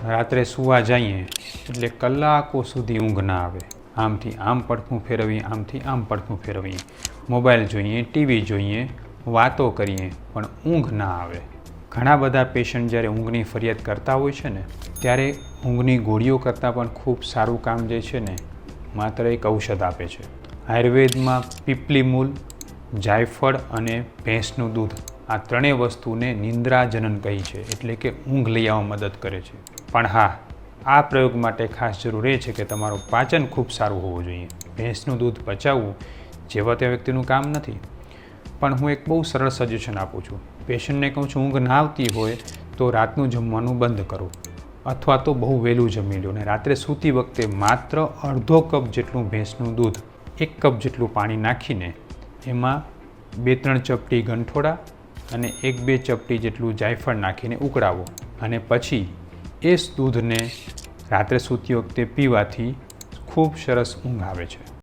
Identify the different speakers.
Speaker 1: રાત્રે સૂવા જઈએ એટલે કલાકો સુધી ઊંઘ ના આવે, આમથી આમ પડખું ફેરવીએ, આમથી આમ પડખું ફેરવીએ, મોબાઈલ જોઈએ, ટીવી જોઈએ, વાતો કરીએ, પણ ઊંઘ ના આવે. ઘણા બધા પેશન્ટ જ્યારે ઊંઘની ફરિયાદ કરતા હોય છે ને, ત્યારે ઊંઘની ગોળીઓ કરતાં પણ ખૂબ સારું કામ જે છે ને, માત્ર એક ઔષધ આપે છે. આયુર્વેદમાં પીપલી મૂળ, જાયફળ અને ભેંસનું દૂધ, આ ત્રણેય વસ્તુને નિંદ્રાજનન કહી છે, એટલે કે ઊંઘ લઈ આવવામાં મદદ કરે છે. પણ હા, આ પ્રયોગ માટે ખાસ જરૂર એ છે કે તમારું પાચન ખૂબ સારું હોવું જોઈએ. ભેંસનું દૂધ પચાવવું જેવા તે વ્યક્તિનું કામ નથી. પણ હું એક બહુ સરળ સજેશન આપું છું. પેશન્ટને કહું છું, ઊંઘ ના આવતી હોય તો રાતનું જમવાનું બંધ કરો, અથવા તો બહુ વહેલું જમી લો. અને રાત્રે સૂતી વખતે માત્ર અડધો કપ જેટલું ભેંસનું દૂધ 1 કપ જેટલું પાણી નાખીને એમાં 2-3 ચપટી ગંઠોડા અને 1-2 ચપટી જેટલું જાયફળ નાખીને ઉકળાવો. અને પછી એ દૂધને રાત્રે સૂતી વખતે પીવાથી ખૂબ સરસ ઊંઘ આવે છે.